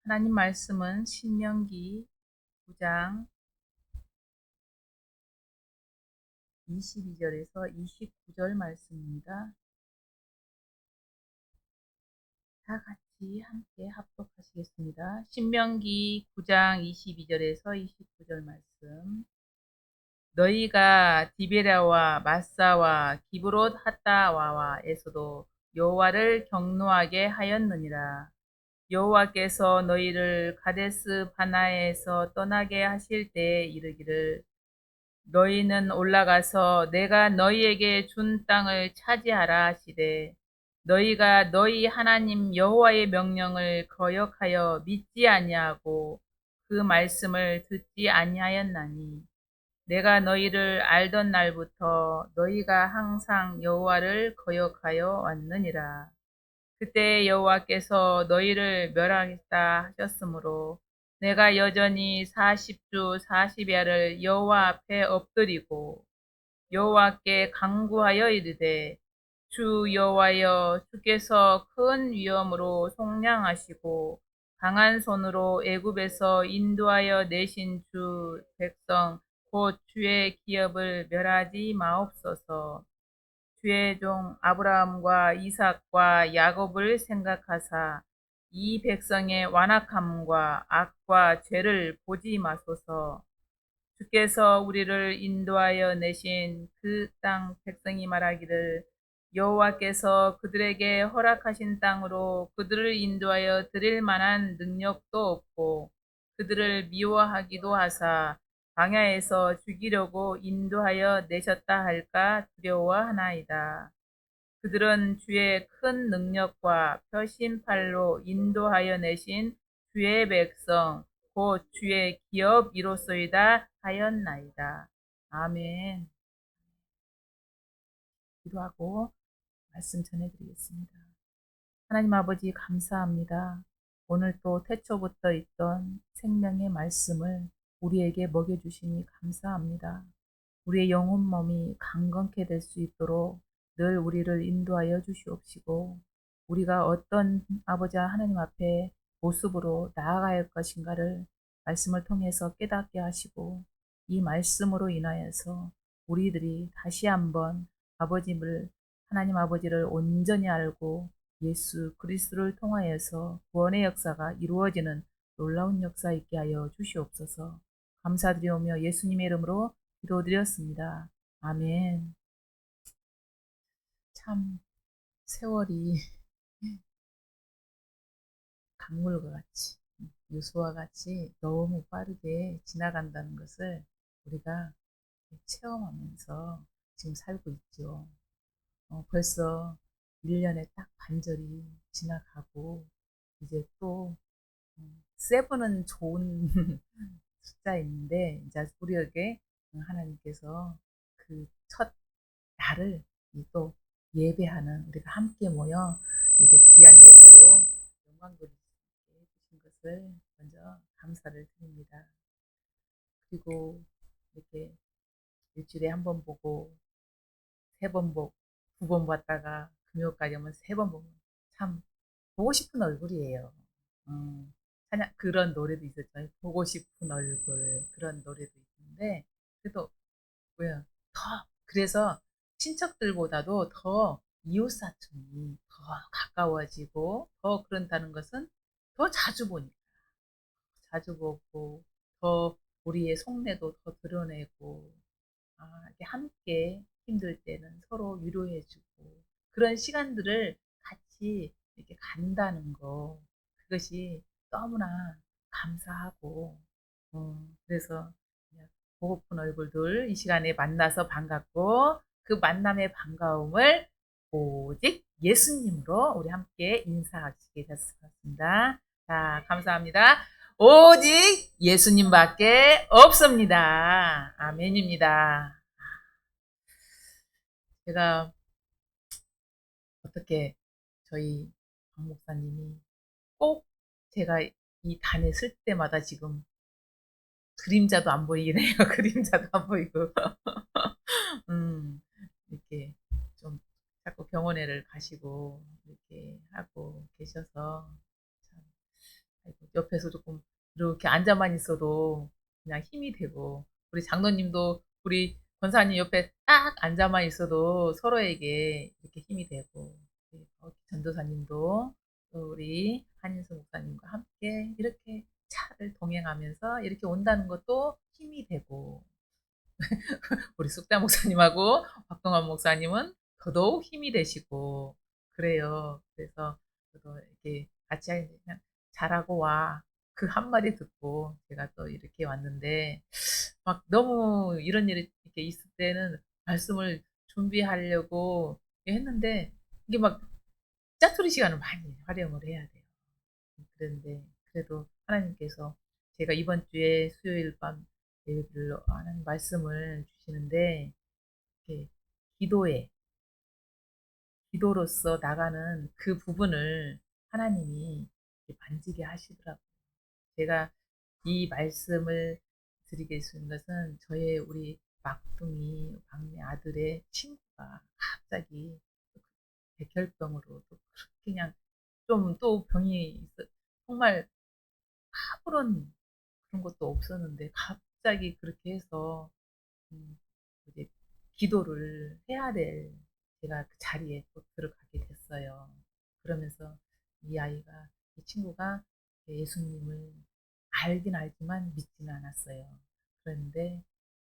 하나님 말씀은 신명기 9장 22절에서 29절 말씀입니다. 다 같이 함께 합독하시겠습니다. 신명기 9장 22절에서 29절 말씀. 너희가 디베라와 마사와 기브롯 핫다와와에서도 여호와를 경노하게 하였느니라. 여호와께서 너희를 가데스 바나에서 떠나게 하실 때에 이르기를 너희는 올라가서 내가 너희에게 준 땅을 차지하라 하시되 너희가 너희 하나님 여호와의 명령을 거역하여 믿지 아니하고 그 말씀을 듣지 아니하였나니 내가 너희를 알던 날부터 너희가 항상 여호와를 거역하여 왔느니라. 그때 여호와께서 너희를 멸하겠다 하셨으므로 내가 여전히 40주 40야를 여호와 앞에 엎드리고 여호와께 간구하여 이르되 주 여호와여 주께서 큰 위엄으로 속량하시고 강한 손으로 애굽에서 인도하여 내신 주 백성 곧 주의 기업을 멸하지 마옵소서. 주의 종 아브라함과 이삭과 야곱을 생각하사 이 백성의 완악함과 악과 죄를 보지 마소서. 주께서 우리를 인도하여 내신 그 땅 백성이 말하기를 여호와께서 그들에게 허락하신 땅으로 그들을 인도하여 드릴 만한 능력도 없고 그들을 미워하기도 하사 광야에서 죽이려고 인도하여 내셨다 할까 두려워하나이다. 그들은 주의 큰 능력과 표심팔로 인도하여 내신 주의 백성 곧 주의 기업이로소이다 하였나이다. 아멘. 기도하고 말씀 전해드리겠습니다. 하나님 아버지 감사합니다. 오늘 또 태초부터 있던 생명의 말씀을 우리에게 먹여주시니 감사합니다. 우리의 영혼 몸이 강건케 될 수 있도록 늘 우리를 인도하여 주시옵시고 우리가 어떤 아버지 하나님 앞에 모습으로 나아가야 할 것인가를 말씀을 통해서 깨닫게 하시고 이 말씀으로 인하여서 우리들이 다시 한번 아버지를 하나님 아버지를 온전히 알고 예수 그리스도를 통하여서 구원의 역사가 이루어지는 놀라운 역사 있게 하여 주시옵소서. 감사드리오며 예수님의 이름으로 기도드렸습니다. 아멘. 참 세월이 강물과 같이 유수와 같이 너무 빠르게 지나간다는 것을 우리가 체험하면서 지금 살고 있죠. 벌써 1년에 딱 반절이 지나가고 이제 또 세븐은 좋은 숫자인데 이제 우리에게 하나님께서 그 첫 날을 또 예배하는 우리가 함께 모여 이렇게 귀한 예배로 영광 돌릴 수 있게 해주신 것을 먼저 감사를 드립니다. 그리고 이렇게 일주일에 한 번 보고 세 번 보고 두 번 봤다가 금요일까지 오면 세 번 보면 참 보고 싶은 얼굴이에요. 찬양 그런 노래도 있었죠. 보고 싶은 얼굴 그런 노래도 있는데 그래도 뭐야 더 그래서 친척들보다도 더 이웃사촌이 더 가까워지고 더 그런다는 것은 더 자주 보니까 자주 보고 더 우리의 속내도 더 드러내고 이렇게 함께 힘들 때는 서로 위로해주고 그런 시간들을 같이 이렇게 간다는 거 그것이 너무나 감사하고 그래서 그냥 보고픈 얼굴들 이 시간에 만나서 반갑고 그 만남의 반가움을 오직 예수님으로 우리 함께 인사하시게 됐습니다. 자, 감사합니다. 오직 예수님밖에 없습니다. 아멘입니다. 제가 어떻게 저희 박 목사님이 꼭 제가 이 단에 쓸 때마다 지금 그림자도 안 보이네요. 그림자도 안 보이고. 이렇게 좀 자꾸 병원에를 가시고 이렇게 하고 계셔서 참 아이고 옆에서 조금 이렇게 앉아만 있어도 그냥 힘이 되고, 우리 장로님도 우리 권사님 옆에 딱 앉아만 있어도 서로에게 이렇게 힘이 되고, 전도사님도 또 우리 한인수 목사님과 함께 이렇게 차를 동행하면서 이렇게 온다는 것도 힘이 되고, 우리 쑥자 목사님하고 박동환 목사님은 더더욱 힘이 되시고 그래요. 그래서 저도 이렇게 같이 그냥 잘하고 와. 그 한마디 듣고 제가 또 이렇게 왔는데 막 너무 이런 일이 이렇게 있을 때는 말씀을 준비하려고 했는데 이게 막 짜투리 시간을 많이 활용을 해야 돼요. 그런데 그래도 하나님께서 제가 이번 주에 수요일 밤 예배를 하는 말씀을 주시는데 이렇게 기도에 기도로서 나가는 그 부분을 하나님이 만지게 하시더라고요. 제가 이 말씀을 드리게 된 것은 저의 우리 막둥이 막내 아들의 친구가 갑자기 백혈병으로 또 그냥 좀 또 병이 있어 정말 아무런 그런 것도 없었는데 갑자기 그렇게 해서 음 이제 기도를 해야 될 제가 그 자리에 또 들어가게 됐어요. 그러면서 이 아이가 이 친구가 예수님을 알긴 알지만 믿지는 않았어요. 그런데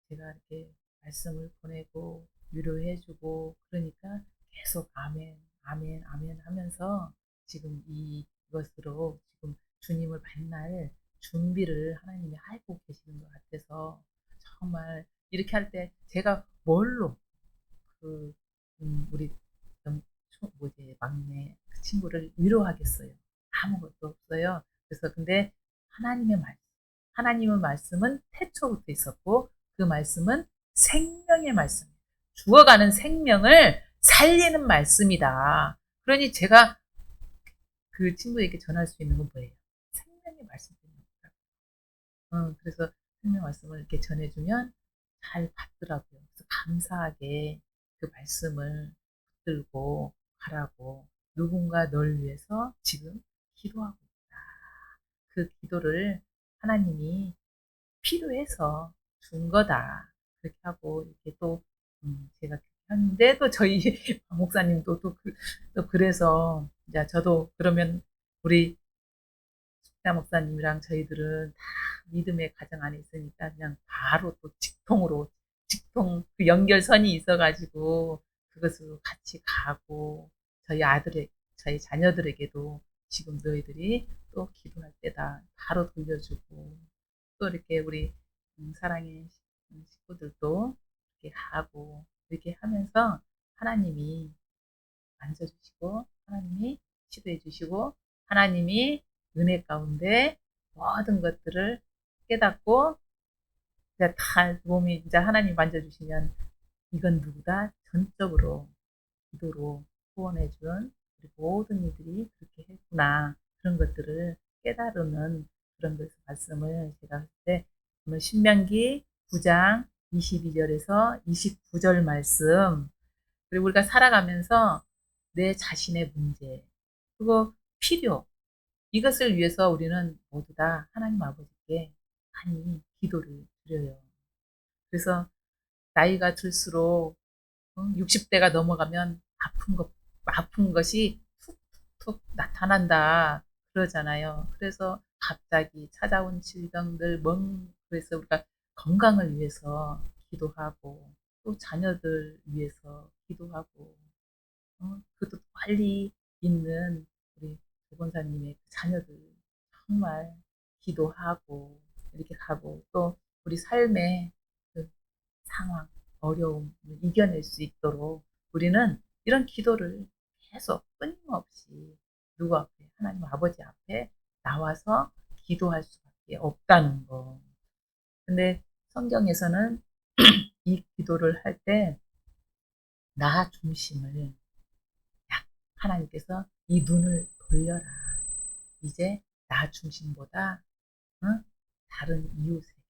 제가 이렇게 말씀을 보내고 위로해 주고 그러니까 계속 아멘, 아멘, 아멘 하면서 지금 이것으로 지금 주님을 만날 준비를 하나님이 하고 계시는 것 같아서 정말 이렇게 할 때 제가 뭘로 그 우리 뭐지 막내 그 친구를 위로하겠어요. 아무것도 없어요. 그래서 근데 하나님의 말씀, 하나님의 말씀은 태초부터 있었고 그 말씀은 생명의 말씀, 죽어가는 생명을 살리는 말씀이다. 그러니 제가 그 친구에게 전할 수 있는 건 뭐예요? 생명의 말씀입니다. 그래서 생명 말씀을 이렇게 전해주면 잘 받더라고요. 그래서 감사하게 그 말씀을 붙들고 가라고 누군가 널 위해서 지금 기도하고 있다. 그 기도를 하나님이 필요해서 준 거다. 그렇게 하고 이렇게 또 제가 하는데 또 저희 박 목사님도 또 그래서 이제 저도 그러면 우리 자 목사님이랑 저희들은 다 믿음의 가정 안에 있으니까 그냥 바로 또 직통 그 연결선이 있어가지고 그것으로 같이 가고 저희 자녀들에게도 지금 너희들이 또 기도할 때다 바로 돌려주고 또 이렇게 우리 사랑의 식구들도 이렇게 하고 이렇게 하면서 하나님이 만져주시고 하나님이 치료해 주시고 하나님이 은혜 가운데 모든 것들을 깨닫고 이제 다 몸이 이제 하나님 만져주시면 이건 누구다 전적으로 기도로 후원해 준 우리 모든 이들이 그렇게 했구나 그런 것들을 깨달으는 그런 것을 말씀을 제가 할 때 오늘 신명기 9장 22절에서 29절 말씀 그리고 우리가 살아가면서 내 자신의 문제 그리고 필요 이것을 위해서 우리는 모두 다 하나님 아버지께 많이 기도를 드려요. 그래서 나이가 들수록 60대가 넘어가면 아픈 것이 툭툭툭 나타난다 그러잖아요. 그래서 갑자기 찾아온 질병들 그래서 우리가 건강을 위해서 기도하고 또 자녀들 위해서 기도하고 그것도 빨리 있는 우리 조권사님의 자녀들 정말 기도하고 이렇게 가고 또 우리 삶의 그 상황, 어려움 이겨낼 수 있도록 우리는 이런 기도를 계속 끊임없이 누구 앞에 하나님 아버지 앞에 나와서 기도할 수밖에 없다는 거. 근데 성경에서는 이 기도를 할 때 나 중심을 하나님께서 이 눈을 돌려라. 이제 나 중심보다 다른 이웃에게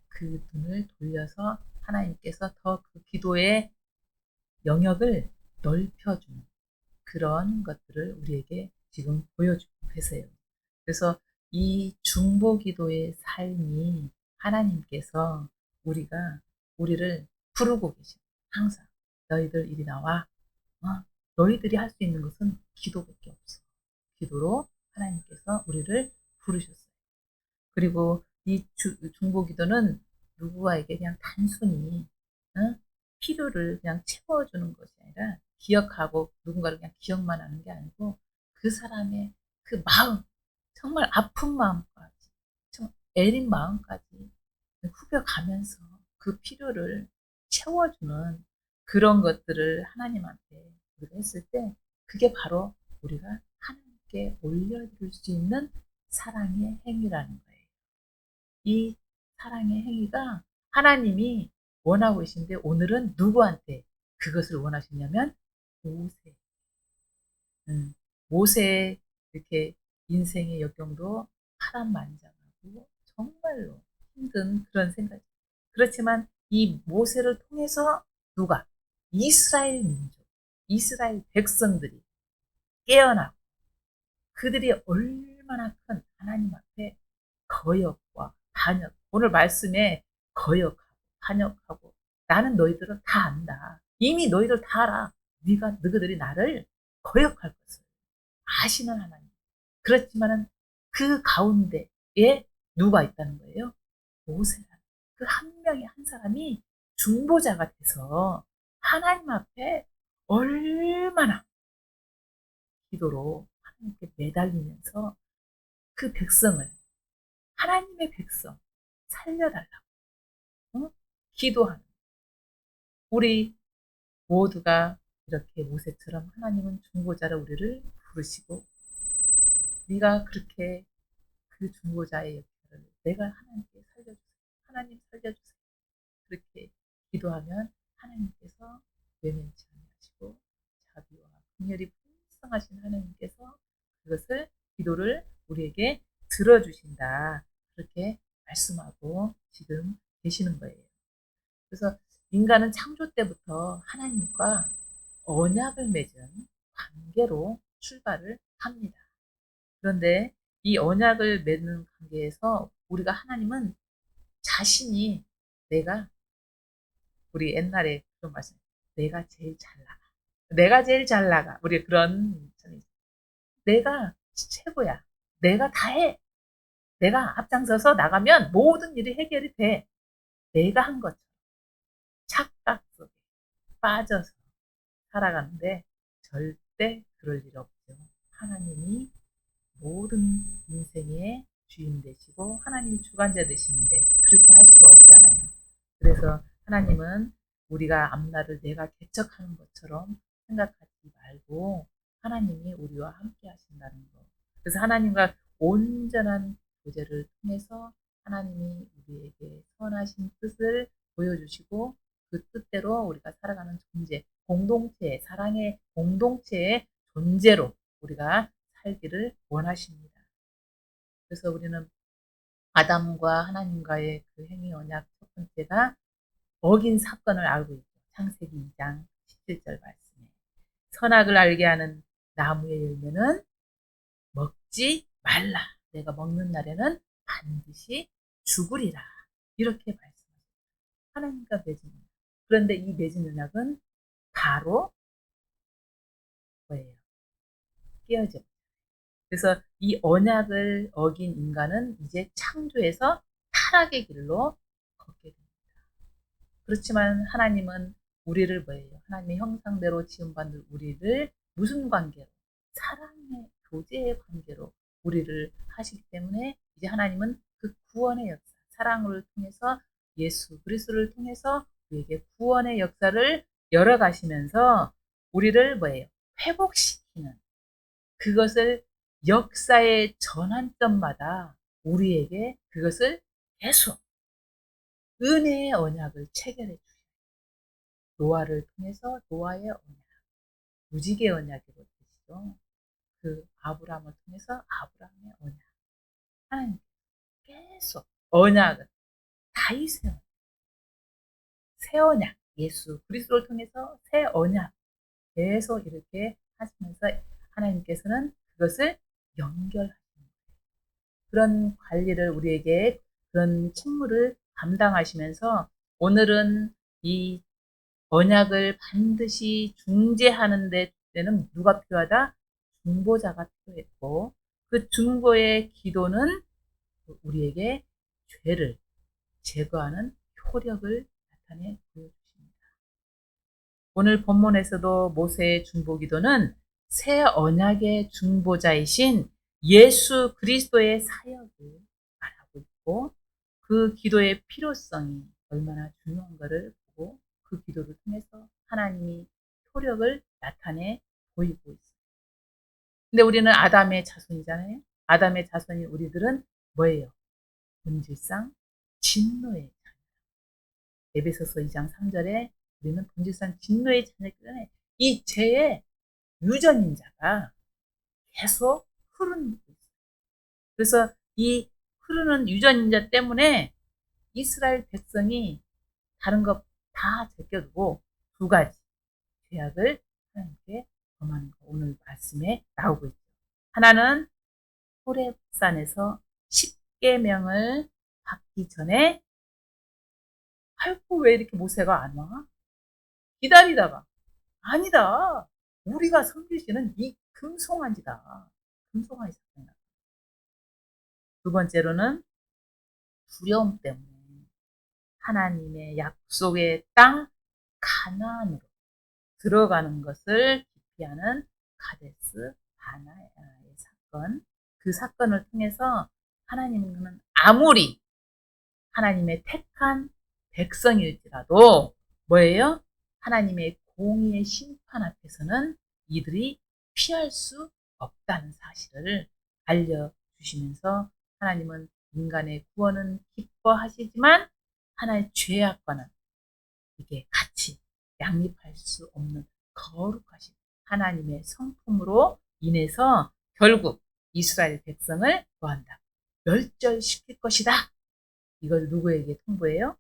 그 눈을 돌려서 하나님께서 더 그 기도의 영역을 넓혀주는 그런 것들을 우리에게 지금 보여주고 계세요. 그래서 이 중보기도의 삶이 하나님께서 우리를 부르고 계십니다. 항상 너희들 이리 나와. 너희들이 할 수 있는 것은 기도밖에 없어. 기도로 하나님께서 우리를 부르셨어요. 그리고 이 중보기도는 누구에게 그냥 단순히 필요를 그냥 채워주는 것이 아니라 기억하고 누군가를 그냥 기억만 하는 게 아니고 그 사람의 그 마음, 정말 아픈 마음까지, 정말 애린 마음까지 후벼가면서 그 필요를 채워주는 그런 것들을 하나님한테 우리가 했을 때 그게 바로 우리가 하나님께 올려드릴 수 있는 사랑의 행위라는 거예요. 이 사랑의 행위가 하나님이 원하고 계신데 오늘은 누구한테 그것을 원하시냐면 모세. 모세의 이렇게 인생의 역경도 파란만장하고 정말로 힘든 그런 생각이. 그렇지만 이 모세를 통해서 누가? 이스라엘 민족, 이스라엘 백성들이 깨어나고 그들이 얼마나 큰 하나님 앞에 거역과 반역. 오늘 말씀에 거역하고 반역하고 나는 너희들은 다 안다. 이미 너희들 다 알아. 너희들이 나를 거역할 것을 아시는 하나님. 그렇지만은 그 가운데에 누가 있다는 거예요? 모세라는 그 한 명의 한 사람이 중보자가 돼서 하나님 앞에 얼마나 기도로 하나님께 매달리면서 그 백성을 하나님의 백성 살려달라고 기도하는 우리 모두가 이렇게 모세처럼 하나님은 중보자로 우리를 부르시고 네가 그렇게 그 중보자의 역할을 내가 하나님께 살려주세요. 하나님 살려주세요. 그렇게 기도하면 하나님께서 외면치 아니하시고 자비와 긍휼이 풍성하신 하나님께서 그것을 기도를 우리에게 들어주신다. 그렇게 말씀하고 지금 계시는 거예요. 그래서 인간은 창조 때부터 하나님과 언약을 맺은 관계로 출발을 합니다. 그런데 이 언약을 맺는 관계에서 우리가 하나님은 자신이 내가 우리 옛날에 그런 말씀 내가 제일 잘 나가. 내가 제일 잘 나가. 우리 그런 내가 최고야. 내가 다 해. 내가 앞장서서 나가면 모든 일이 해결이 돼. 내가 한 것처럼 착각 속에 빠져서 살아가는데 절대 그럴 일 없죠. 하나님이 모든 인생의 주인 되시고 하나님이 주관자 되시는데 그렇게 할 수가 없잖아요. 그래서 하나님은 우리가 앞날을 내가 개척하는 것처럼 생각하지 말고 하나님이 우리와 함께 하신다는 거. 그래서 하나님과 온전한 교제를 통해서 하나님이 우리에게 선하신 뜻을 보여주시고 그 뜻대로 우리가 살아가는 존재, 공동체, 사랑의 공동체의 존재로 우리가 살기를 원하십니다. 그래서 우리는 아담과 하나님과의 그 행위 언약 첫 번째가 어긴 사건을 알고 있고 창세기 2장 17절 말씀에 선악을 알게 하는 나무의 열매는 먹지 말라. 내가 먹는 날에는 반드시 죽으리라. 이렇게 말씀하십니다. 하나님과 맺은 언약. 그런데 이 맺은 언약은 바로 뭐예요? 깨어져. 그래서 이 언약을 어긴 인간은 이제 창조에서 타락의 길로 걷게 됩니다. 그렇지만 하나님은 우리를 뭐예요? 하나님의 형상대로 지음받은 우리를 무슨 관계로? 사랑의 교제의 관계로 우리를 하시기 때문에 이제 하나님은 그 구원의 역사, 사랑을 통해서 예수 그리스도를 통해서 우리에게 구원의 역사를 열어가시면서 우리를 뭐예요? 회복시키는 그것을 역사의 전환점마다 우리에게 그것을 계속 은혜의 언약을 체결해 주셔요. 노아를 통해서 노아의 언약, 무지개 언약이라고 뜻이죠. 그 아브라함을 통해서 아브라함의 언약. 하나님 계속 언약은 다윗의 언약, 새 언약, 예수 그리스도를 통해서 새 언약 계속 이렇게 하시면서 하나님께서는 그것을 연결하시는 거예요. 그런 관리를 우리에게 그런 책무를 감당하시면서 오늘은 이 언약을 반드시 중재하는 데는 누가 필요하다? 중보자가 필요했고 그 중보의 기도는 우리에게 죄를 제거하는 효력을 나타내 보여주십니다. 오늘 본문에서도 모세의 중보기도는 새 언약의 중보자이신 예수 그리스도의 사역을 말하고 있고 그 기도의 필요성이 얼마나 중요한가를 보고 그 기도를 통해서 하나님이 효력을 나타내 보이고 있습니다. 근데 우리는 아담의 자손이잖아요. 아담의 자손이 우리들은 뭐예요? 본질상 진노의 자녀. 에베소서 2장 3절에 우리는 본질상 진노의 자녀이기 때문에 이 죄의 유전인자가 계속 흐르는 거예요. 그래서 이 흐르는 유전인자 때문에 이스라엘 백성이 다른 것 다 제껴두고 두 가지 죄악을 하나님께 범하는 거 오늘 말씀에 나오고 있죠. 하나는 호렙산에서 10계명을 받기 전에 아이고 왜 이렇게 모세가 안 와? 기다리다가 아니다. 우리가 섬기시는 이 금송아지다. 금송아지 사건이다. 두 번째로는 두려움 때문에 하나님의 약속의 땅 가나안으로 들어가는 것을 기피하는 가데스 바네아의 사건. 그 사건을 통해서 하나님은 아무리 하나님의 택한 백성일지라도 뭐예요? 하나님의 공의의 심판 앞에서는 이들이 피할 수 없다는 사실을 알려주시면서 하나님은 인간의 구원은 기뻐하시지만 하나의 죄악과는 이게 같이 양립할 수 없는 거룩하신 하나님의 성품으로 인해서 결국 이스라엘 백성을 뭐한다? 멸절시킬 것이다. 이걸 누구에게 통보해요?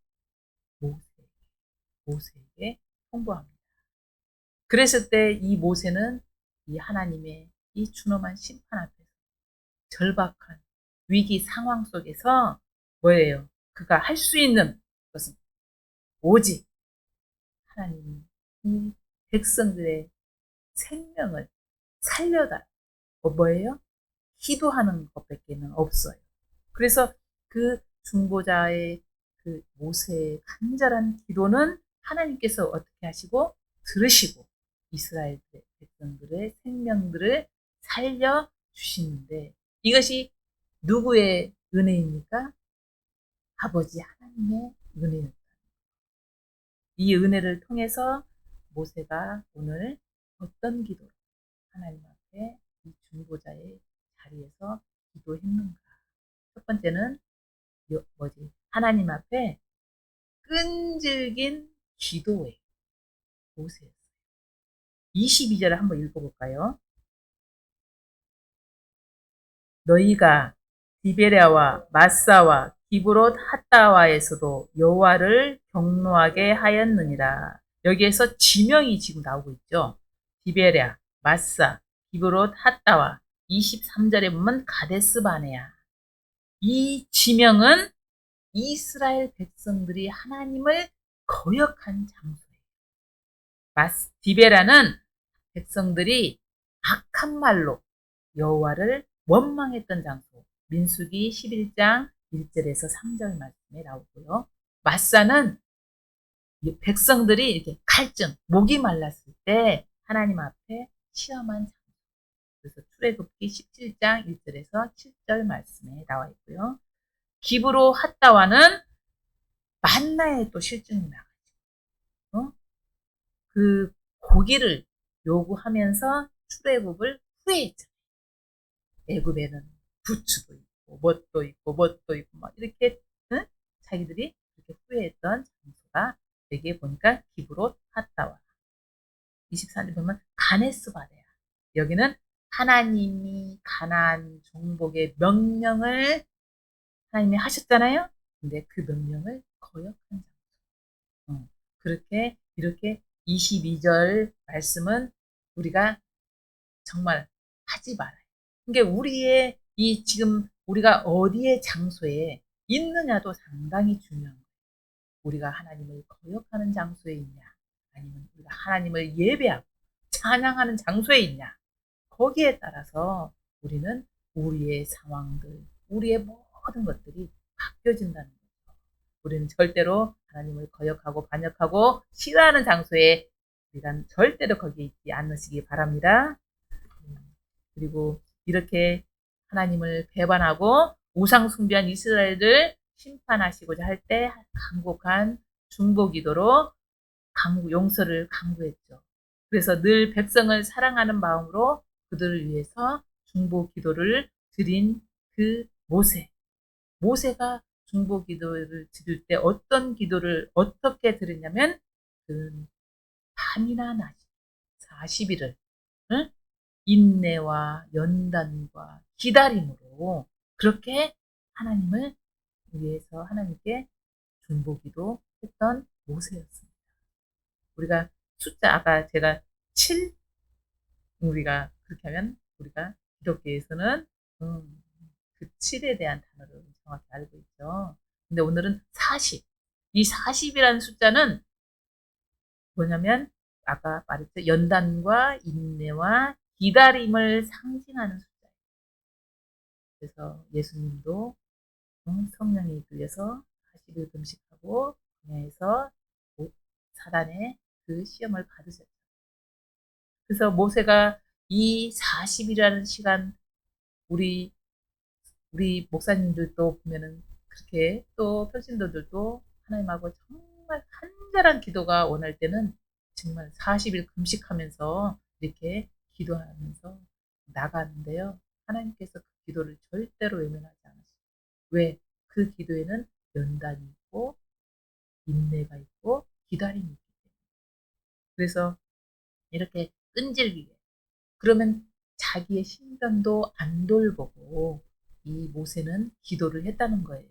모세에게 통보합니다. 그랬을 때 이 모세는 이 하나님의 이 준엄한 심판 앞에서 절박한 위기 상황 속에서 뭐예요? 그가 할 수 있는 것은 오직 하나님이 이 백성들의 생명을 살려다 뭐예요? 기도하는 것밖에는 없어요. 그래서 그 중보자의 그 모세의 간절한 기도는 하나님께서 어떻게 하시고 들으시고 이스라엘 백성들의 생명들을 살려 주시는데 이것이 누구의 은혜입니까? 아버지 하나님의 은혜입니다. 이 은혜를 통해서 모세가 오늘 어떤 기도를 하나님 앞에 이 중보자의 자리에서 기도했는가? 첫 번째는 하나님 앞에 끈질긴 기도의 모세였어요. 22절을 한번 읽어볼까요? 너희가 디베랴와 마사와 기브롯 핫다와에서도 여호와를 경노하게 하였느니라. 여기에서 지명이 지금 나오고 있죠. 디베랴, 마사, 기브롯 핫다와 23절에 보면 가데스 바네아. 이 지명은 이스라엘 백성들이 하나님을 거역한 장소예요. 디베라는 백성들이 악한 말로 여호와를 원망했던 장소. 민수기 11장 1절에서 3절 말씀에 나오고요. 마사는 백성들이 이렇게 갈증, 목이 말랐을 때 하나님 앞에 시험한 장소. 그래서 출애굽기 17장 1절에서 7절 말씀에 나와 있고요. 기브로 핫다와는 만나에 또 실증이 나가죠. 그 고기를 요구하면서 출애굽을 후회했죠. 애굽에는 부추도 있고 뭣도 있고 막 이렇게 응? 자기들이 그렇게 후회했던 장소가 여기에 보니까 기브롯 핫다와 24절 보면 가네스 바네아. 여기는 하나님이 가나안 정복의 명령을 하나님이 하셨잖아요. 근데 그 명령을 거역한 장소. 그렇게 이렇게 22절 말씀은 우리가 정말 하지 말아요. 그러니까 우리의 이 지금 우리가 어디의 장소에 있느냐도 상당히 중요한 거예요. 우리가 하나님을 거역하는 장소에 있냐, 아니면 우리가 하나님을 예배하고 찬양하는 장소에 있냐, 거기에 따라서 우리는 우리의 상황들, 우리의 모든 것들이 바뀌어진다는 거죠. 우리는 절대로 하나님을 거역하고 반역하고 싫어하는 장소에 우리가 절대로 거기에 있지 않으시기 바랍니다. 그리고 이렇게 하나님을 배반하고 우상 숭배한 이스라엘을 심판하시고자 할 때 간곡한 중보기도로 용서를 강구했죠. 그래서 늘 백성을 사랑하는 마음으로 그들을 위해서 중보기도를 드린 그 모세가 중보기도를 드릴 때 어떤 기도를 어떻게 드렸냐면 그 밤이나 낮 40일을 응? 인내와 연단과 기다림으로 그렇게 하나님을 위해서 하나님께 중보기도 했던 모세였습니다. 우리가 숫자 아까 제가 7 우리가 그렇게 하면 우리가 기독교에서는 그 7에 대한 단어를 정확히 알고 있죠. 근데 오늘은 40. 이 40이라는 숫자는 뭐냐면 아까 말했죠. 연단과 인내와 기다림을 상징하는 숫자예요. 그래서 예수님도 성령에 들려서 40일 금식하고 광야에서 사단의 그 시험을 받으셨죠. 그래서 모세가 이 40이라는 시간 우리 목사님들도 보면은 그렇게 또 평신도들도 하나님하고 정말 간절한 기도가 원할 때는 정말 40일 금식하면서 이렇게 기도하면서 나가는데요. 하나님께서 그 기도를 절대로 외면하지 않으시고 왜? 그 기도에는 연단이 있고 인내가 있고 기다림이 있기 때문에 그래서 이렇게 끈질기게 그러면 자기의 신변도 안 돌보고 이 모세는 기도를 했다는 거예요.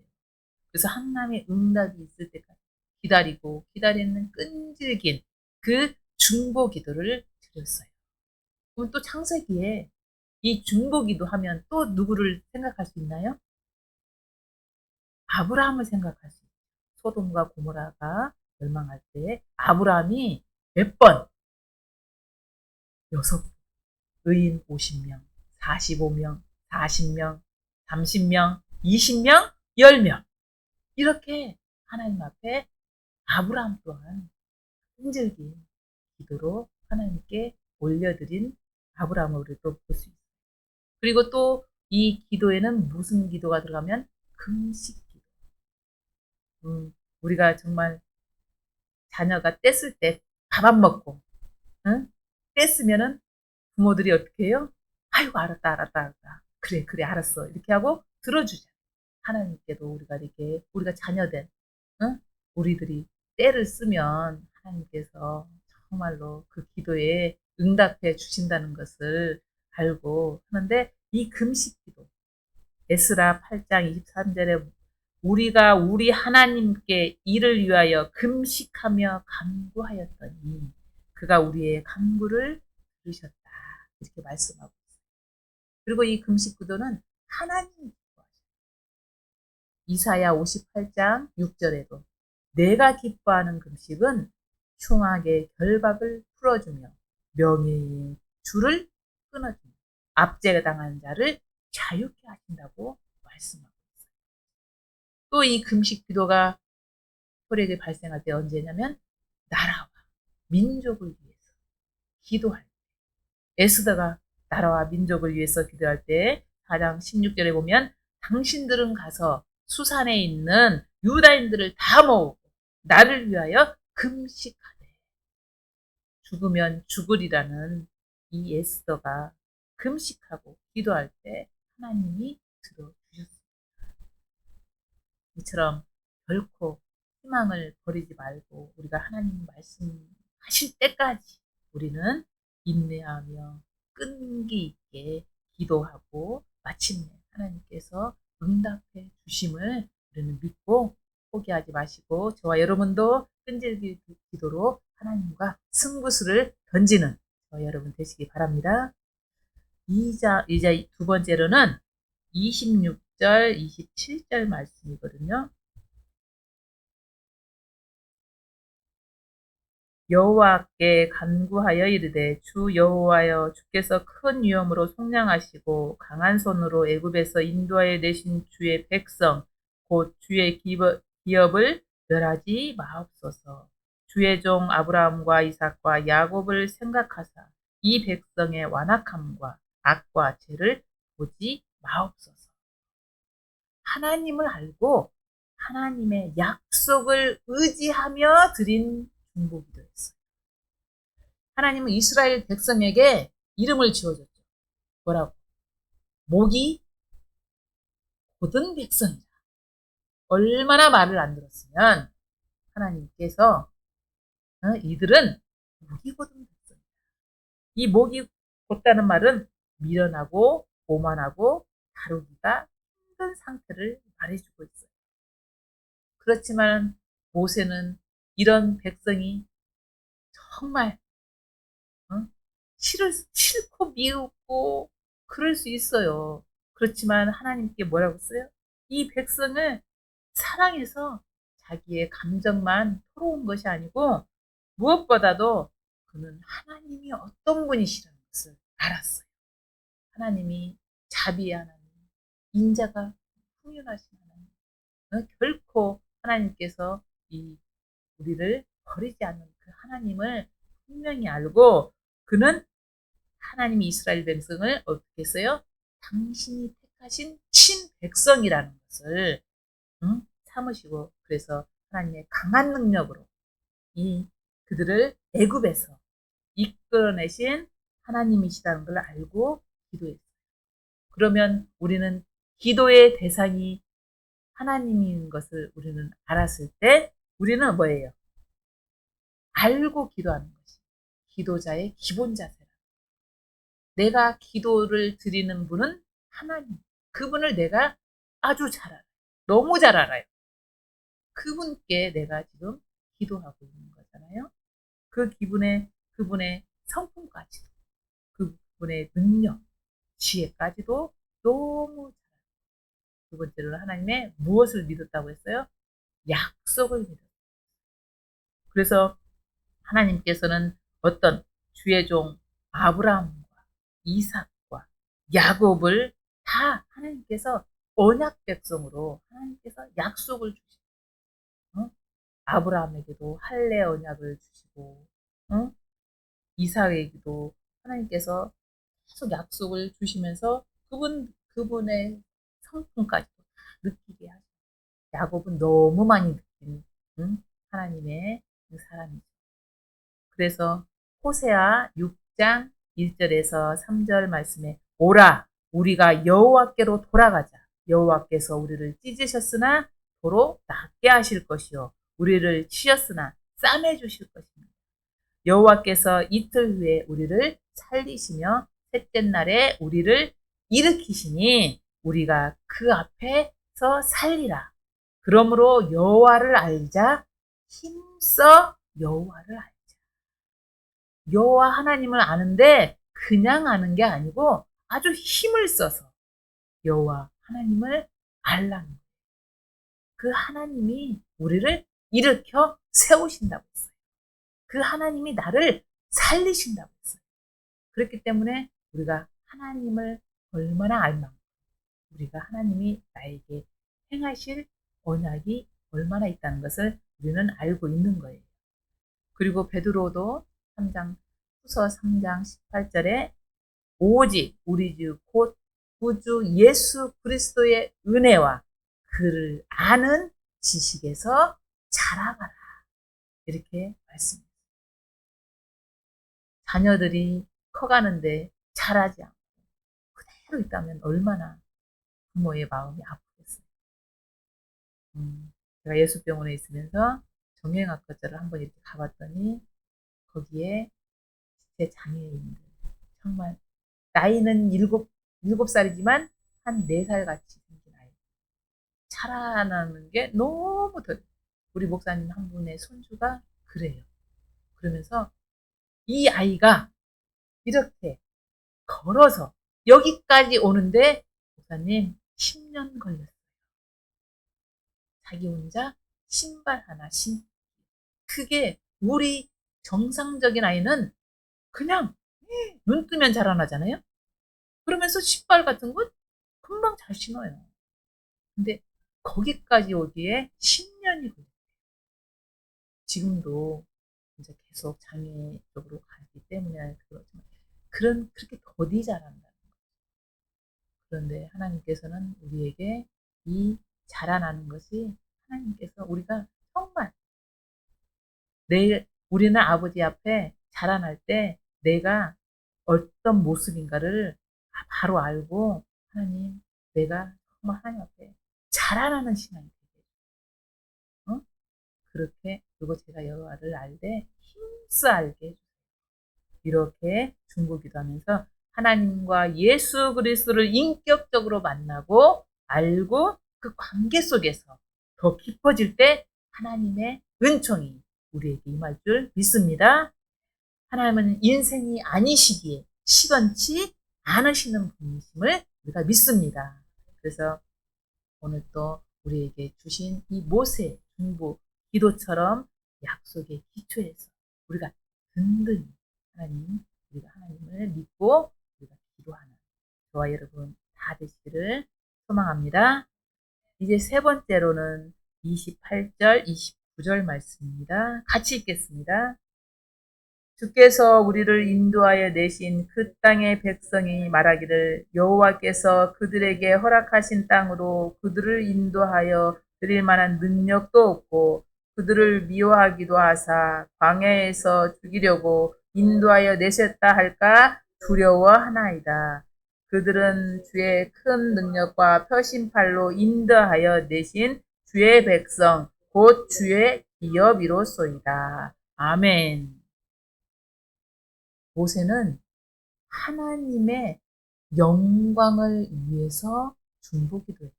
그래서 하나님의 응답이 있을 때까지 기다리고 기다리는 끈질긴 그 중보 기도를 드렸어요. 그럼 또 창세기에 이 중보 기도하면 또 누구를 생각할 수 있나요? 아브라함을 생각할 수 있어요. 소돔과 고모라가 멸망할 때 아브라함이 몇 번? 6 의인 50명, 45명, 40명, 30명, 20명, 10명. 이렇게 하나님 앞에 아브라함 또한 끈질긴 기도로 하나님께 올려드린 아브라함을 우리 또 볼 수 있어요. 그리고 또 이 기도에는 무슨 기도가 들어가면 금식 기도. 우리가 정말 자녀가 뗐을 때 밥 안 먹고, 응? 뗐으면은 부모들이 어떻게 해요? 아이고, 알았다, 알았다, 알았다. 그래, 그래, 알았어. 이렇게 하고 들어주자. 하나님께도 우리가 이렇게, 우리가 자녀된, 응? 우리들이 때를 쓰면 하나님께서 정말로 그 기도에 응답해 주신다는 것을 알고 하는데 이 금식 기도, 에스라 8장 23절에 우리가 우리 하나님께 이를 위하여 금식하며 간구하였더니 그가 우리의 간구를 들으셨다. 이렇게 말씀하고 있어요. 그리고 이 금식 기도는 하나님이 기뻐하셔요. 이사야 58장 6절에도 내가 기뻐하는 금식은 흉악의 결박을 풀어주며 명예의 줄을 끊어주며 압제당한 자를 자유케 하신다고 말씀하고 있어요. 또 이 금식 기도가 소리에게 발생할 때 언제냐면 나라와 민족을 위해서 기도할 때 에스더가 나라와 민족을 위해서 기도할 때 4장 16절에 보면 당신들은 가서 수산에 있는 유다인들을 다 모으고 나를 위하여 금식하되 죽으면 죽으리라는 이 에스더가 금식하고 기도할 때 하나님이 들어주셨습니다. 이처럼 결코 희망을 버리지 말고 우리가 하나님 말씀하실 때까지 우리는 인내하며 끈기 있게 기도하고 마침내 하나님께서 응답해 주심을 우리는 믿고 포기하지 마시고 저와 여러분도 끈질기 기도로 하나님과 승부수를 던지는 저와 여러분 되시기 바랍니다. 이제 두 번째로는 26 26절, 27절 말씀이거든요. 여호와께 간구하여 이르되 주 여호와여 주께서 큰 위엄으로 속량하시고 강한 손으로 애굽에서 인도하여 내신 주의 백성 곧 주의 기업을 멸하지 마옵소서. 주의 종 아브라함과 이삭과 야곱을 생각하사 이 백성의 완악함과 악과 죄를 보지 마옵소서. 하나님을 알고 하나님의 약속을 의지하며 드린 중보기도 했어요. 하나님은 이스라엘 백성에게 이름을 지어줬죠. 뭐라고? 목이 곧은 백성이다. 얼마나 말을 안 들었으면 하나님께서 이들은 목이 곧은 백성이다. 이 목이 곧다는 말은 미련하고 오만하고 다루기가 힘든 상태를 말해주고 있어요. 그렇지만 모세는 이런 백성이 정말 싫고 미웠고 그럴 수 있어요. 그렇지만 하나님께 뭐라고 써요? 이 백성을 사랑해서 자기의 감정만 토로온 것이 아니고 무엇보다도 그는 하나님이 어떤 분이시라는 것을 알았어요. 하나님이 자비의 하나님, 인자가 풍요하신 하나님, 결코 하나님께서 이 우리를 버리지 않는 그 하나님을 분명히 알고 그는 하나님이 이스라엘 백성을 어떻게 했어요? 당신이 택하신 친백성이라는 것을 삼으시고 그래서 하나님의 강한 능력으로 이 그들을 애굽에서 이끌어내신 하나님이시라는 걸 알고 기도했어요. 그러면 우리는 기도의 대상이 하나님인 것을 우리는 알았을 때 우리는 뭐예요? 알고 기도하는 것이 기도자의 기본 자세라. 내가 기도를 드리는 분은 하나님. 그분을 내가 아주 잘 알아요. 너무 잘 알아요. 그분께 내가 지금 기도하고 있는 거잖아요. 그분의 성품까지도, 그분의 능력, 지혜까지도 너무 잘 알아요. 두 번째로는 하나님의 무엇을 믿었다고 했어요? 약속을 믿었어요. 그래서 하나님께서는 어떤 주의 종 아브라함과 이삭과 야곱을 다 하나님께서 언약 백성으로 하나님께서 약속을 주시고 아브라함에게도 할례 언약을 주시고 이삭에게도 하나님께서 계속 약속을 주시면서 그분의 성품까지 느끼게 하죠. 야곱은 너무 많이 느낀 하나님의 그 사람이죠. 그래서 호세아 6장 1절에서 3절 말씀에 오라 우리가 여호와께로 돌아가자. 여호와께서 우리를 찢으셨으나 도로 낫게 하실 것이요 우리를 치셨으나 싸매 주실 것입니다. 여호와께서 이틀 후에 우리를 살리시며 셋째 날에 우리를 일으키시니 우리가 그 앞에서 살리라. 그러므로 여호와를 알자 힘써 여호와를 알자. 여호와 하나님을 아는데 그냥 아는 게 아니고 아주 힘을 써서 여호와 하나님을 알라는 거예요. 그 하나님이 우리를 일으켜 세우신다고 했어요. 그 하나님이 나를 살리신다고 했어요. 그렇기 때문에 우리가 하나님을 얼마나 알만큼 우리가 하나님이 나에게 행하실 언약이 얼마나 있다는 것을 우리는 알고 있는 거예요. 그리고 베드로도 3장 후서 3장 18절에 오직 우리 주 곧 구주 예수 그리스도의 은혜와 그를 아는 지식에서 자라가라. 이렇게 말씀합니다. 자녀들이 커가는데 자라지 않고 그대로 있다면 얼마나 부모의 마음이 아프겠어요. 제가 예수병원에 있으면서 정형외과과를 한번 이렇게 가봤더니 거기에 제 장애인들 정말 나이는 일곱 살이지만 한 4살 같이 생긴 아이. 자라나는 게 너무 더 우리 목사님 한 분의 손주가 그래요. 그러면서 이 아이가 이렇게 걸어서 여기까지 오는데 목사님 10년 걸렸어요. 자기 혼자 신발 하나 신기. 그게 우리 정상적인 아이는 그냥 눈 뜨면 자라나잖아요. 그러면서 신발 같은 건 금방 잘 신어요. 근데 거기까지 오기에 10년이 걸려요. 지금도 이제 계속 장애 쪽으로 가기 때문에 그렇지만 그렇게 더디 자란다는 거예요. 그런데 하나님께서는 우리에게 이 자라나는 것이 하나님께서 우리가 정말 우리는 아버지 앞에 자라날 때 내가 어떤 모습인가를 바로 알고 하나님, 내가 정말 하나님 앞에 자라나는 신앙이 되게 어? 그렇게 그리고 제가 여호와를 알되 힘써 알게 해주세요. 이렇게 중보기도하면서 하나님과 예수 그리스도를 인격적으로 만나고 알고 그 관계 속에서 더 깊어질 때 하나님의 은총이 우리에게 임할 줄 믿습니다. 하나님은 인생이 아니시기에 시건치 않으시는 분이심을 우리가 믿습니다. 그래서 오늘 또 우리에게 주신 이 모세 중보 기도처럼 약속의 기초에서 우리가 든든히 우리가 하나님을 믿고 우리가 기도하는 저와 여러분 다 되시기를 소망합니다. 이제 세 번째로는 28절, 29절 말씀입니다. 같이 읽겠습니다. 주께서 우리를 인도하여 내신 그 땅의 백성이 말하기를 여호와께서 그들에게 허락하신 땅으로 그들을 인도하여 드릴 만한 능력도 없고 그들을 미워하기도 하사 광야에서 죽이려고 인도하여 내셨다 할까 두려워하나이다. 그들은 주의 큰 능력과 표심팔로 인도하여 내신 주의 백성 곧 주의 기업이로소이다. 아멘. 모세는 하나님의 영광을 위해서 중보기도했다.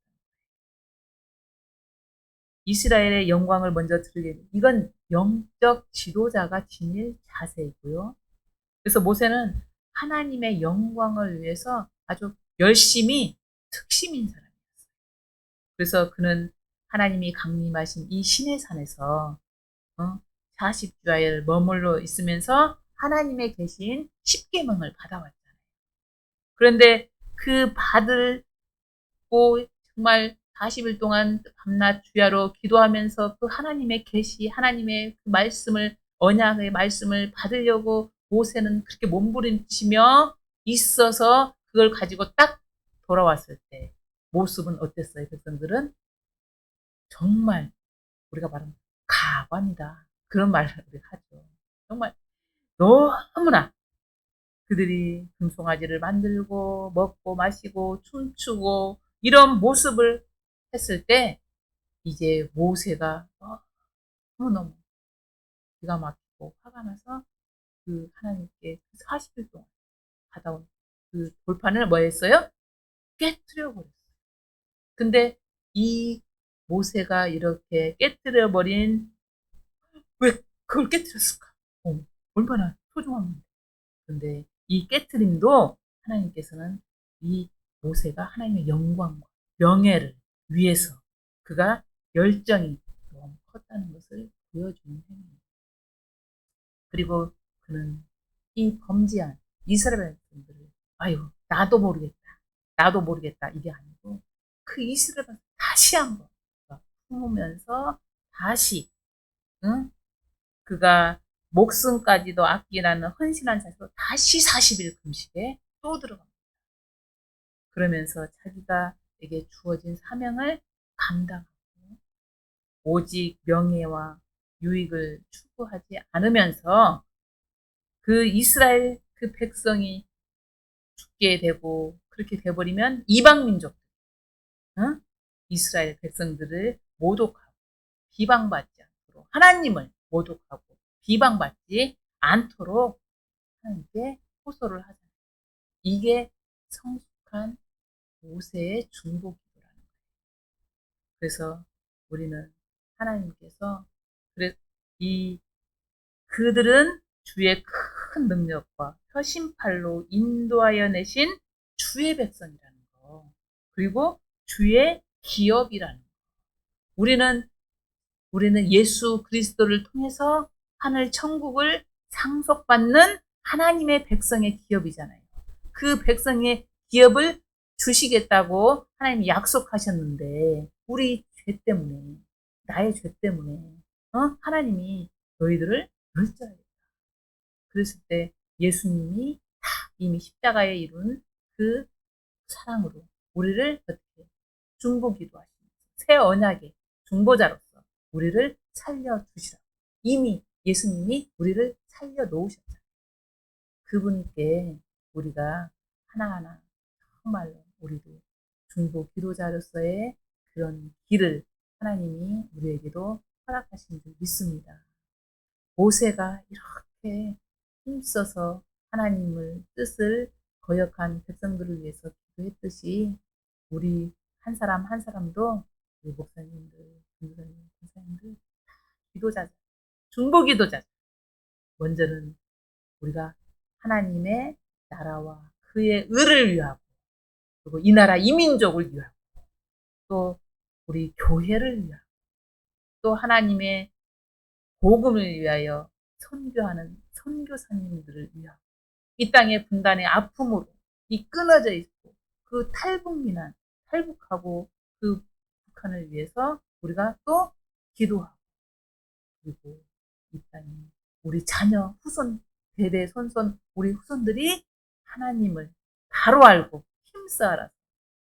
이스라엘의 영광을 먼저 드리게. 이건 영적 지도자가 지닐 자세이고요. 그래서 모세는 하나님의 영광을 위해서 아주 열심히 특심인 사람이었어요. 그래서 그는 하나님이 강림하신 이 시내산에서 40주야를 머물러 있으면서 하나님의 계신 십계명을 받아왔잖아요. 그런데 그 받고 정말 40일 동안 밤낮 주야로 기도하면서 그 하나님의 계시, 하나님의 그 말씀을 언약의 말씀을 받으려고 모세는 그렇게 몸부림치며 있어서 그걸 가지고 딱 돌아왔을 때 모습은 어땠어요? 백성들은 정말 우리가 말하는 가관이다. 그런 말을 우리가 하죠. 정말 너무나 그들이 금송아지를 만들고 먹고 마시고 춤추고 이런 모습을 했을 때 이제 모세가 너무너무 기가 막히고 화가 나서 그 하나님께 40일 동안 받아온 그 돌판을 뭐 했어요? 깨뜨려 버렸어요. 근데 이 모세가 이렇게 깨뜨려 버린 왜 그걸 깨뜨렸을까? 얼마나 소중한 건데. 근데 이 깨트림도 하나님께서는 이 모세가 하나님의 영광과 명예를 위해서 그가 열정이 너무 컸다는 것을 보여주는 행위입니다. 그리고 그는 이 범죄한 이스라엘 백성들을 아유 나도 모르겠다. 나도 모르겠다. 이게 아니고 그 이스라엘 백성 다시 한번 품으면서 다시 응? 그가 목숨까지도 아끼라는 헌신한 자세로 다시 40일 금식에 또 들어갑니다. 그러면서 자기가에게 주어진 사명을 감당하고 오직 명예와 유익을 추구하지 않으면서 그 이스라엘 그 백성이 죽게 되고 그렇게 돼버리면 이방 민족, 응? 이스라엘 백성들을 모독하고 비방받지 않도록 하나님을 모독하고 비방받지 않도록 하나님께 호소를 하잖아요. 이게 성숙한 모세의 중보기도라는 거예요. 그래서 우리는 하나님께서 이 그들은 주의 큰 능력과 표심팔로 인도하여 내신 주의 백성이라는 거. 그리고 주의 기업이라는 거예요. 우리는 예수 그리스도를 통해서 하늘 천국을 상속받는 하나님의 백성의 기업이잖아요. 그 백성의 기업을 주시겠다고 하나님이 약속하셨는데 우리 죄 때문에, 나의 죄 때문에 하나님이 너희들을 멸절하겠다. 그랬을 때 예수님이 다 이미 십자가에 이룬 그 사랑으로 우리를 어떻게 중보기도 하시면서 새 언약의 중보자로서 우리를 살려주시라. 이미 예수님이 우리를 살려놓으셨잖아요. 그분께 우리가 하나하나 정말로 우리도 중보 기도자로서의 그런 길을 하나님이 우리에게도 허락하신 줄 믿습니다. 모세가 이렇게 힘써서 하나님을 뜻을 거역한 백성들을 위해서 기도했듯이 우리 한 사람 한 사람도 우리 목사님들, 전도사님, 권사님들 기도자자, 중보 기도자자. 먼저는 우리가 하나님의 나라와 그의 의를 위하고 그리고 이 나라 이 민족을 위하고 또 우리 교회를 위하고 또 하나님의 복음을 위하여 선교하는 선교사님들을 위하여 이 땅의 분단의 아픔으로 이 끊어져 있고 그 탈북민한 탈북하고 그 북한을 위해서 우리가 또 기도하고 그리고 이 땅에 우리 자녀 후손 대대 손손 우리 후손들이 하나님을 바로 알고 힘써 알아서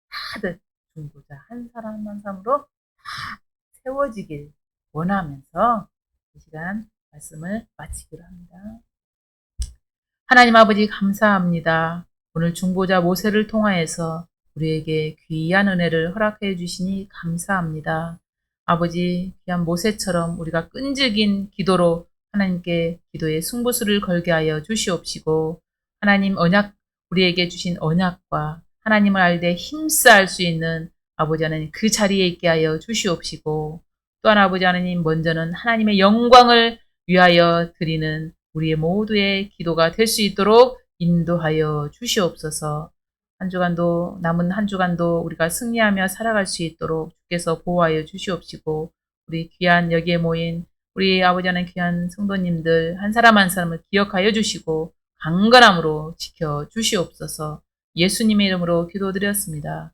다들 중보자 한 사람 한 사람으로 다 세워지길 원하면서 이 시간 말씀을 마치기로 합니다. 하나님 아버지 감사합니다. 오늘 중보자 모세를 통하여서 우리에게 귀한 은혜를 허락해 주시니 감사합니다. 아버지 귀한 모세처럼 우리가 끈질긴 기도로 하나님께 기도의 승부수를 걸게 하여 주시옵시고 하나님 언약 우리에게 주신 언약과 하나님을 알되 힘써 알 수 있는 아버지 하나님 그 자리에 있게 하여 주시옵시고 또한 아버지 하나님 먼저는 하나님의 영광을 위하여 드리는 우리의 모두의 기도가 될 수 있도록 인도하여 주시옵소서. 한 주간도 남은 한 주간도 우리가 승리하며 살아갈 수 있도록 주께서 보호하여 주시옵시고 우리 귀한 여기에 모인 우리 아버지 하나님 귀한 성도님들 한 사람 한 사람을 기억하여 주시고 강건함으로 지켜 주시옵소서. 예수님의 이름으로 기도드렸습니다.